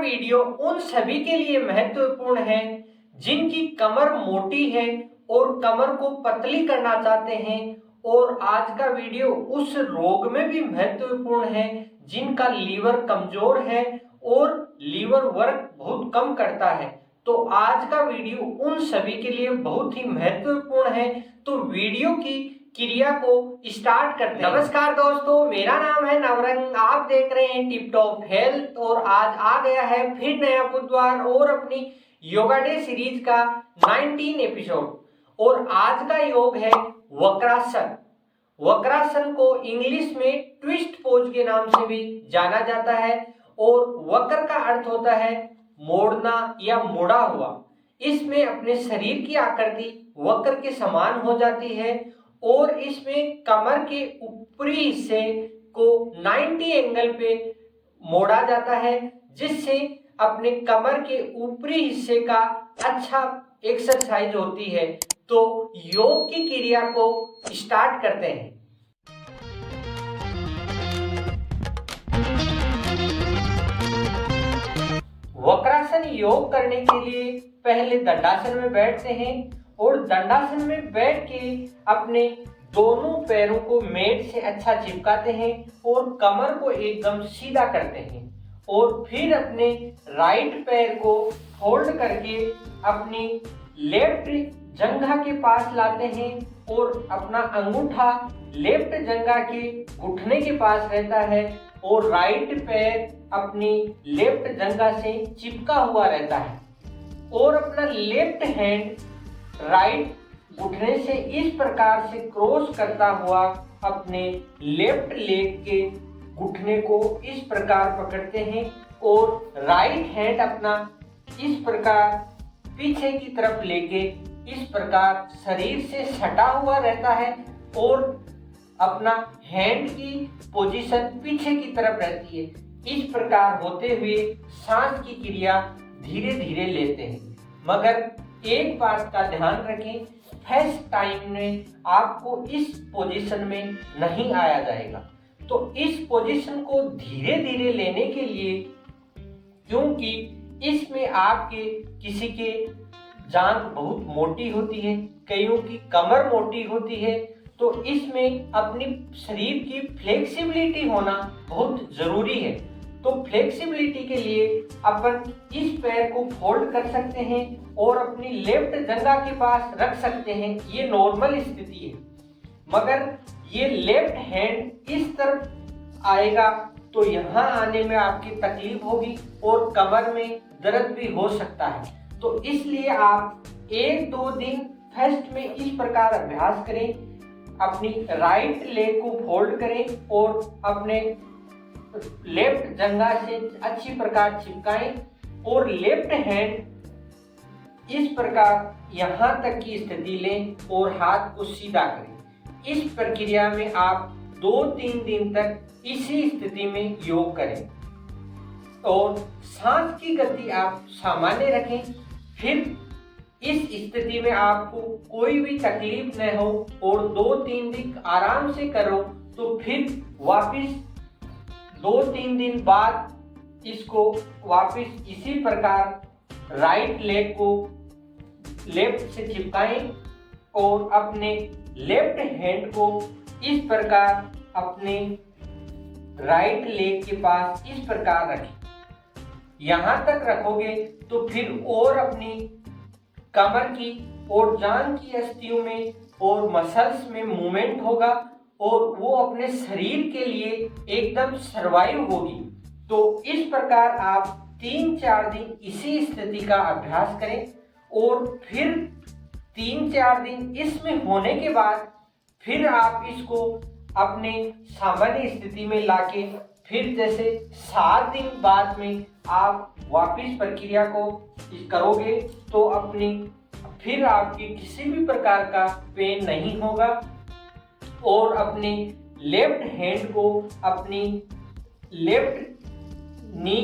Video उन सभी के लिए महत्वपूर्ण है जिनकी कमर मोटी है और कमर को पतली करना चाहते हैं। और आज का वीडियो उस रोग में भी महत्वपूर्ण है जिनका लीवर कमजोर है और लीवर वर्क बहुत कम करता है। तो आज का वीडियो उन सभी के लिए बहुत ही महत्वपूर्ण है। तो वीडियो की क्रिया को स्टार्ट करते हैं। नमस्कार दोस्तों, मेरा नाम है नवरंग, आप देख रहे हैं टिप टॉप हेल्थ। और आज आ गया है फिर नया बुधवार और अपनी योगा डे सीरीज का 19 एपिसोड। और आज का योग है वक्रासन। वक्रासन को इंग्लिश में ट्विस्ट पोज के नाम से भी जाना जाता है। और वक्र का अर्थ होता है मोड़ना या मुड़ा हुआ। इसमें अपने शरीर की आकृति वक्र के समान हो जाती है और इसमें कमर के ऊपरी हिस्से को 90 एंगल पे मोड़ा जाता है, जिससे अपने कमर के ऊपरी हिस्से का अच्छा एक्सरसाइज होती है। तो योग की क्रिया को स्टार्ट करते हैं। वक्रासन योग करने के लिए पहले दंडासन में बैठते हैं और दंडासन में बैठ के अपने दोनों पैरों को मेट से अच्छा चिपकाते हैं और कमर को एकदम सीधा करते हैं। और फिर अपने राइट पैर को फोल्ड करके अपनी लेफ्ट जंघा के पास लाते हैं और अपना अंगूठा लेफ्ट जंघा के घुटने के पास रहता है और राइट पैर अपनी लेफ्ट जंघा से चिपका हुआ रहता है। और अपना लेफ्ट हैंड राइट घुटने से इस प्रकार से क्रॉस करता हुआ अपने लेफ्ट लेग के घुटने को इस प्रकार पकड़ते हैं और राइट हैंड अपना इस प्रकार पीछे की तरफ लेके इस प्रकार शरीर से सटा हुआ रहता है और अपना हैंड की पोजीशन पीछे की तरफ रहती है। इस प्रकार होते हुए सांस की क्रिया धीरे धीरे लेते हैं। मगर एक बात का ध्यान रखें, फर्स्ट टाइम में आपको इस पोजीशन में नहीं आया जाएगा। तो इस पोजीशन को धीरे धीरे लेने के लिए, क्योंकि इसमें आपके किसी के जांघ बहुत मोटी होती है, कईयों की कमर मोटी होती है, तो इसमें अपनी शरीर की फ्लेक्सिबिलिटी होना बहुत जरूरी है। तो फ्लेक्सिबिलिटी के लिए अपन इस पैर को फोल्ड कर सकते हैं और अपनी लेफ्ट जंघा के पास रख सकते हैं। ये नॉर्मल स्थिति है। मगर ये लेफ्ट हैंड इस तरफ आएगा तो यहाँ आने में आपकी तकलीफ होगी और कमर में दर्द भी हो सकता है। तो इसलिए आप 1-2 दिन फर्स्ट में इस प्रकार अभ्यास करें। अपनी राइट लेग को फोल्ड करें और अपने लेफ्ट जंघा से अच्छी प्रकार चिपकाएं और लेफ्ट हैंड इस प्रकार यहाँ तक की स्थिति लें और हाथ को सीधा करें। इस प्रक्रिया में आप 2-3 दिन तक इसी स्थिति में योग करें और सांस की गति आप सामान्य रखें। फिर इस स्थिति में आपको कोई भी तकलीफ न हो और 2-3 दिन आराम से करो, तो फिर वापस 2-3 दिन बाद इसको वापस इसी प्रकार राइट लेग को लेफ्ट से चिपकाएं और अपने लेफ्ट हैंड को इस प्रकार अपने राइट लेग के पास इस प्रकार रखें। यहाँ तक रखोगे तो फिर और अपनी कमर की और जांघ की अस्थियों में और मसल्स में मूवमेंट होगा और वो अपने शरीर के लिए एकदम सर्वाइव होगी। तो इस प्रकार आप 3-4 दिन इसी स्थिति का अभ्यास करें और फिर 3-4 दिन इसमें होने के बाद फिर आप इसको अपने सामान्य स्थिति में लाके फिर जैसे 7 दिन बाद में आप वापस प्रक्रिया को करोगे तो अपनी फिर आपकी किसी भी प्रकार का पेन नहीं होगा। और अपने लेफ्ट हैंड को अपनी लेफ्ट नी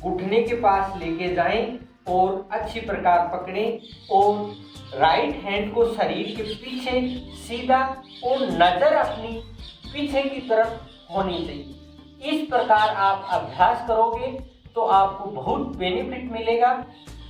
घुटने के पास लेके जाएं और अच्छी प्रकार पकड़ें और राइट हैंड को शरीर के पीछे सीधा और नजर अपनी पीछे की तरफ होनी चाहिए। इस प्रकार आप अभ्यास करोगे तो आपको बहुत बेनिफिट मिलेगा।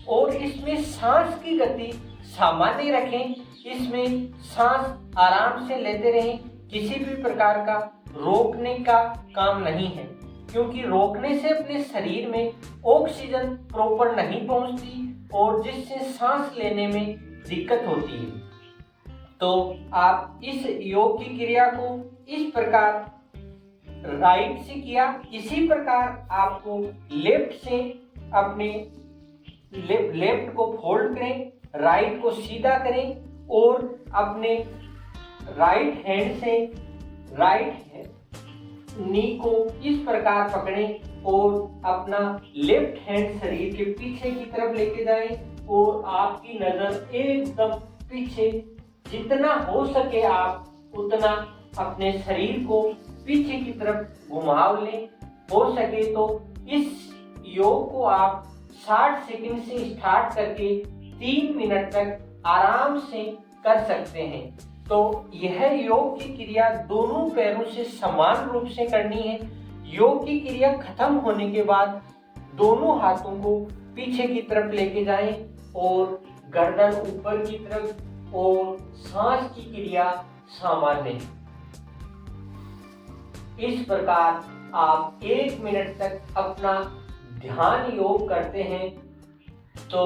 और इसमें सांस की गति सामान्य रखें, इसमें सांस आराम से लेते रहें, किसी भी प्रकार का रोकने का काम नहीं है, क्योंकि रोकने से अपने शरीर में ऑक्सीजन प्रॉपर नहीं पहुंचती और जिससे सांस लेने में दिक्कत होती है। तो आप इस योग की क्रिया को इस प्रकार राइट से किया, इसी प्रकार आपको लेफ्ट से अपने लेफ्ट को फोल्ड करें, राइट को सीधा करें और अपने राइट हैंड से राइट नी को इस प्रकार पकड़ें और अपना लेफ्ट हैंड शरीर के पीछे की तरफ लेके जाएं और आपकी नजर एकदम पीछे, जितना हो सके आप उतना अपने शरीर को पीछे की तरफ घुमाव लें। हो सके तो इस योग को आप 60 सेकंड से स्टार्ट करके 3 मिनट तक आराम से कर सकते हैं। तो यह योग की क्रिया दोनों पैरों से समान रूप से करनी है। योग की क्रिया खत्म होने के बाद दोनों हाथों को पीछे की तरफ लेके जाएं और गर्दन ऊपर की तरफ और सांस की क्रिया सामान्य। इस प्रकार आप 1 मिनट तक अपना ध्यान योग करते हैं तो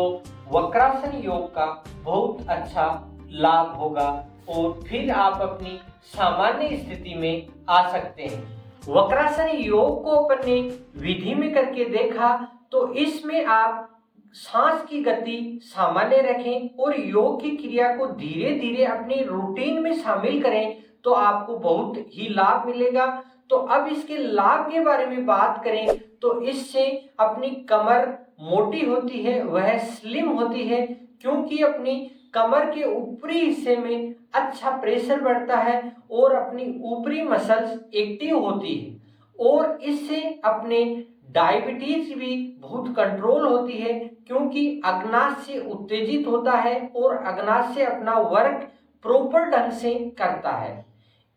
वक्रासन योग का बहुत अच्छा लाभ होगा और फिर आप अपनी सामान्य स्थिति में आ सकते हैं। वक्रासन योग को अपने विधि में करके देखा तो इसमें आप सांस की गति सामान्य रखें और योग की क्रिया को धीरे धीरे अपने रूटीन में शामिल करें तो आपको बहुत ही लाभ मिलेगा। तो अब इसके लाभ के बारे में बात करें तो इससे अपनी कमर मोटी होती है, वह स्लिम होती है, क्योंकि अपनी कमर के ऊपरी हिस्से में अच्छा प्रेशर बढ़ता है और अपनी ऊपरी मसल्स एक्टिव होती है और इससे अपने डायबिटीज भी बहुत कंट्रोल होती है, क्योंकि अग्नाशय उत्तेजित होता है और अग्नाशय अपना वर्क प्रॉपर ढंग से करता है।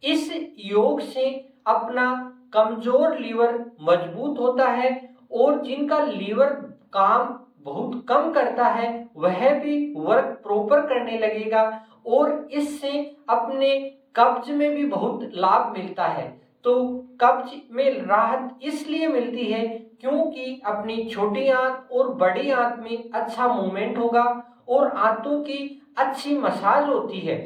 इस योग से अपना कमजोर लीवर मजबूत होता है और जिनका लीवर काम बहुत कम करता है वह भी वर्क प्रॉपर करने लगेगा और इससे अपने कब्ज में भी बहुत लाभ मिलता है। तो कब्ज में राहत इसलिए मिलती है क्योंकि अपनी छोटी आंत और बड़ी आंत में अच्छा मूवमेंट होगा और आंतों की अच्छी मसाज होती है,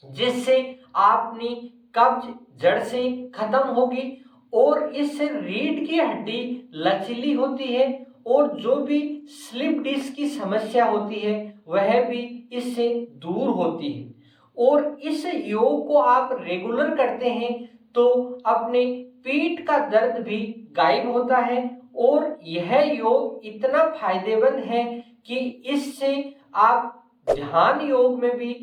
जिससे आपकी कब्ज जड़ से खत्म होगी और इससे रीढ़ की हड्डी लचीली होती है और जो भी स्लिप डिस्क की समस्या होती है वह भी इससे दूर होती है। और इस योग को आप रेगुलर करते हैं तो अपने पीठ का दर्द भी गायब होता है और यह योग इतना फायदेमंद है कि इससे आप ध्यान योग में भी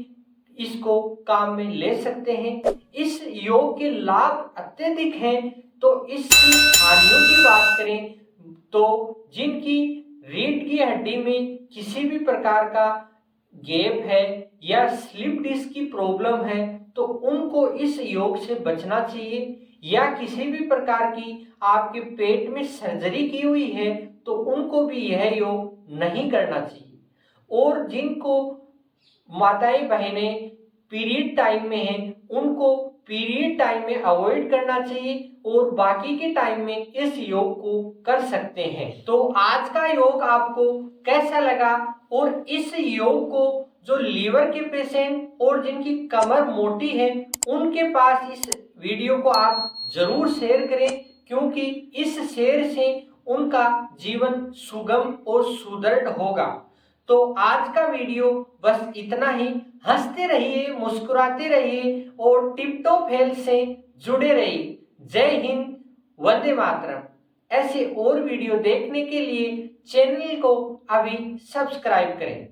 इसको काम में ले सकते हैं। इस योग के लाभ अत्यधिक हैं। तो इसकी हानियों की बात करें तो जिनकी रीढ़ की हड्डी में किसी भी प्रकार का गैप है या स्लिप डिस्क की प्रॉब्लम है तो उनको इस योग से बचना चाहिए, या किसी भी प्रकार की आपके पेट में सर्जरी की हुई है तो उनको भी यह योग नहीं करना चाहिए। और जिनको माताएं बहनें पीरियड टाइम में हैं उनको पीरियड टाइम में अवॉइड करना चाहिए और बाकी के टाइम में इस योग को कर सकते हैं। तो आज का योग आपको कैसा लगा और इस योग को जो लीवर के पेशेंट और जिनकी कमर मोटी है उनके पास इस वीडियो को आप जरूर शेयर करें, क्योंकि इस शेयर से उनका जीवन सुगम और सुदृढ़ होगा। तो आज का वीडियो बस इतना ही। हंसते रहिए, मुस्कुराते रहिए और टिप टॉप हेल्थ से जुड़े रहिए। जय हिंद, वंदे मातरम। ऐसे और वीडियो देखने के लिए चैनल को अभी सब्सक्राइब करें।